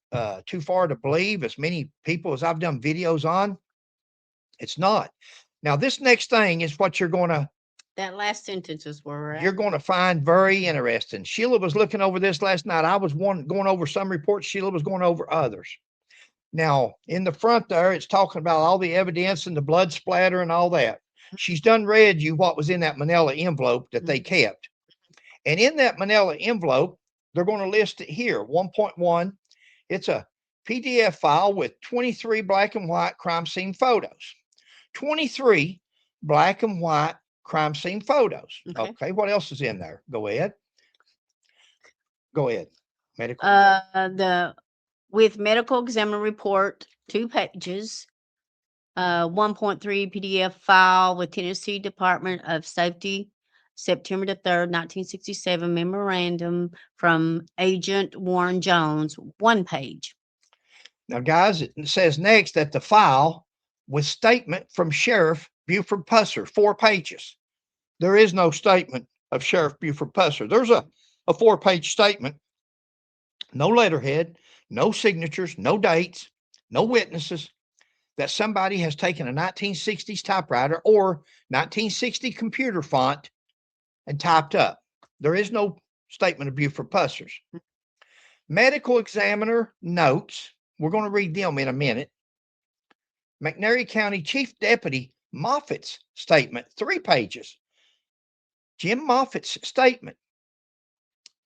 too far to believe? As many people as I've done videos on, it's not. Now, this next thing is what you're going That last sentence is where we're you're at. going to find very interesting. Sheila was looking over this last night. I was going over some reports. Sheila was going over others. Now, in the front there, it's talking about all the evidence and the blood splatter and all that. She's done read you what was in that manila envelope that they kept. And in that manila envelope, they're going to list it here, 1.1. It's a PDF file with 23 black and white crime scene photos. 23 black and white crime scene photos. Okay. Okay, what else is in there? Go ahead. Go ahead. Medical. With medical examiner report, 2 pages, 1.3 PDF file with Tennessee Department of Safety, September the 3rd, 1967 memorandum from Agent Warren Jones, 1 page. Now, guys, it says next that the file with statement from Sheriff Buford Pusser, 4 pages. There is no statement of Sheriff Buford Pusser. There's a 4-page statement, no letterhead, no signatures, no dates, no witnesses, that somebody has taken a 1960s typewriter or 1960 computer font and typed up. There is no statement of Buford Pusser's. Medical examiner notes, we're going to read them in a minute. McNairy County Chief Deputy Moffitt's statement, 3 pages. Jim Moffitt's statement,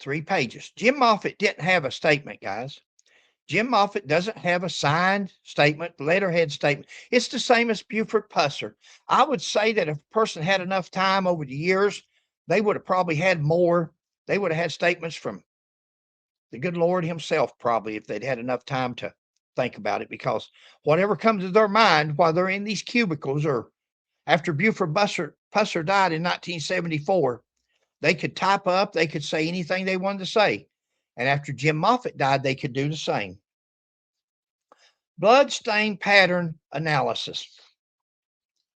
3 pages. Jim Moffitt didn't have a statement, guys. Jim Moffitt doesn't have a signed statement, letterhead statement. It's the same as Buford Pusser. I would say that if a person had enough time over the years, they would have probably had more. They would have had statements from the good Lord himself, probably, if they'd had enough time to think about it, because whatever comes to their mind while they're in these cubicles, or after Buford Pusser died in 1974, they could type up, they could say anything they wanted to say. And after Jim Moffitt died, they could do the same. Blood stain pattern analysis.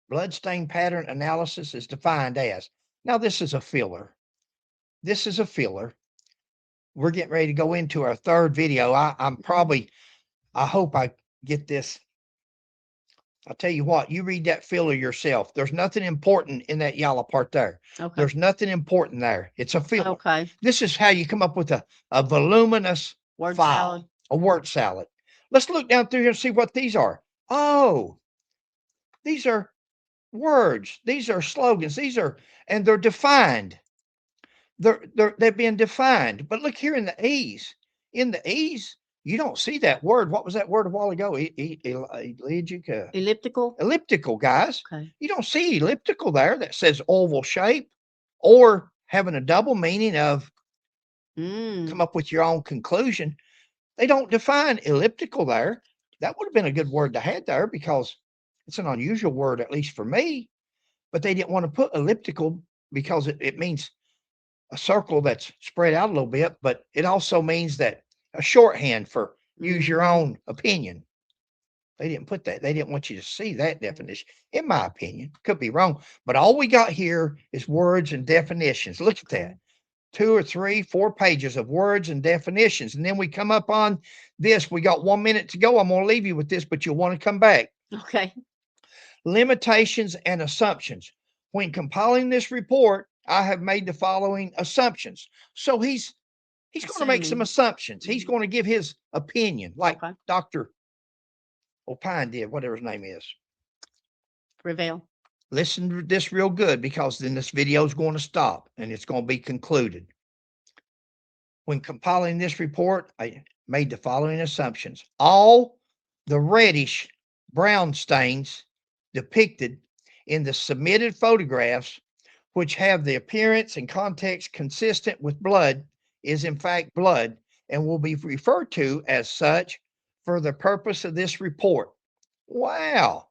Blood stain pattern analysis is defined as, now this is a filler. This is a filler. We're getting ready to go into our 3rd video. I hope I get this. I'll tell you what, you read that filler yourself. There's nothing important in that yellow part there. Okay. There's nothing important there. It's a filler. Okay. This is how you come up with a voluminous Word file, salad. a word salad. Let's look down through here and see what these are. Oh, these are words. These are slogans. And they're defined. They've been defined. But look here in the E's. In the E's, you don't see that word. What was that word a while ago? Elliptical. Elliptical, guys. Okay. You don't see elliptical there that says oval shape, or having a double meaning of come up with your own conclusion. They don't define elliptical there. That would have been a good word to have there, because it's an unusual word, at least for me. But they didn't want to put elliptical because it means a circle that's spread out a little bit, but it also means that a shorthand for use your own opinion. They didn't put that. They didn't want you to see that definition, in my opinion. Could be wrong. But all we got here is words and definitions. Look at that. 2 or 3, 4 pages of words and definitions. And then we come up on this. We got 1 minute to go. I'm going to leave you with this, but you'll want to come back. Okay. Limitations and assumptions. When compiling this report, I have made the following assumptions. So he's going to make some Assuming. assumptions. He's Mhm. going to give his opinion, like Okay. Dr. Opine did, whatever his name is. Reveal. Listen to this real good, because then this video is going to stop and it's going to be concluded. When compiling this report, I made the following assumptions. All the reddish brown stains depicted in the submitted photographs, which have the appearance and context consistent with blood, is in fact blood and will be referred to as such for the purpose of this report. Wow.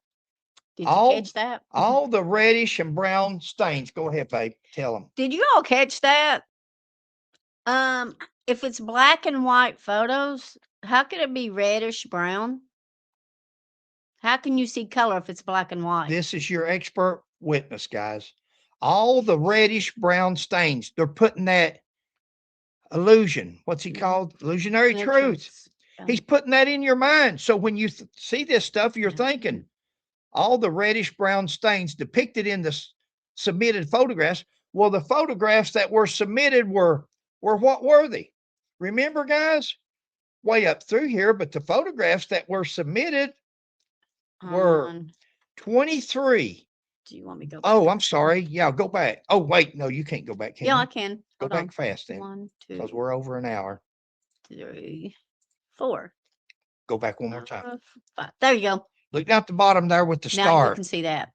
Did All- you catch that? All the reddish and brown stains. Go ahead, babe. Tell them. Did you all catch that? If it's black and white photos, how could it be reddish brown? How can you see color if it's black and white? This is your expert witness, guys. All the reddish brown stains, they're putting that illusion. What's he Mhm. called? Illusionary Yeah, truth. truths. Yeah. He's putting that in your mind. So when you see this stuff, you're Yeah. thinking all the reddish brown stains depicted in the submitted photographs. Well, the photographs that were submitted were what were they? Remember, guys? Way up through here, but the photographs that were submitted were On- 23. Do you want me to go? Oh, back? I'm sorry. Yeah, go back. Oh, wait. No, you can't go back. Can Yeah, you? I can. Go Hold back on. fast then, 1, 2, because we're over an hour. 3, 4, Go back one more time. 5. There you go. Look down at the bottom there with the Now star. you can see that.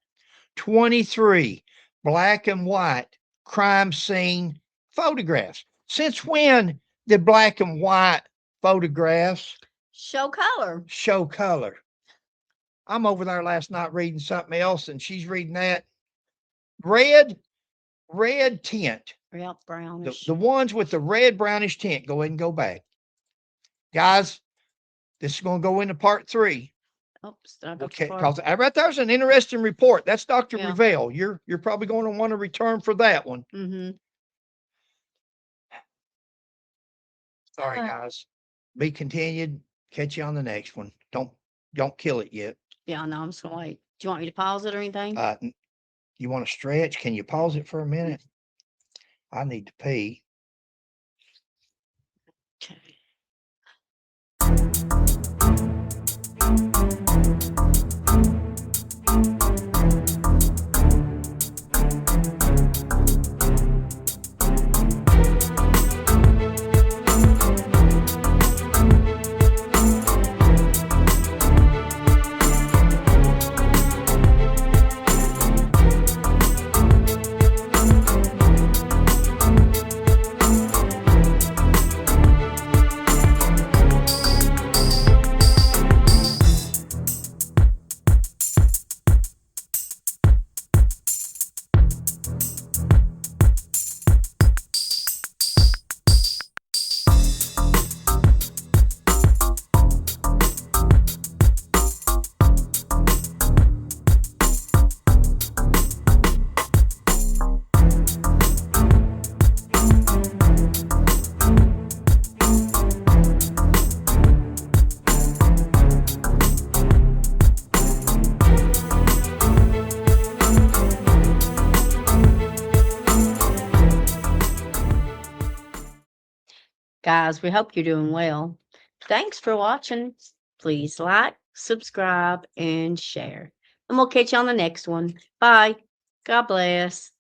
23 black and white crime scene photographs. Since when did black and white photographs Show color. show color? I'm over there last night reading something else, and she's reading that. Red tint. Yep, brownish. The ones with the red brownish tint. Go ahead and go back. Guys, this is going to go into part 3. Oops, did I go too Okay, far? because right there's an interesting report. That's Dr. Yeah. Revelle. You're probably going to want to return for that one. Mm-hmm. Sorry, guys. Be continued. Catch you on the next one. Don't kill it yet. Yeah, I know. I'm just gonna wait. Do you want me to pause it or anything? You want to stretch? Can you pause it for a minute? I need to pee. Okay. Guys, we hope you're doing well. Thanks for watching. Please like, subscribe, and share. And we'll catch you on the next one. Bye. God bless.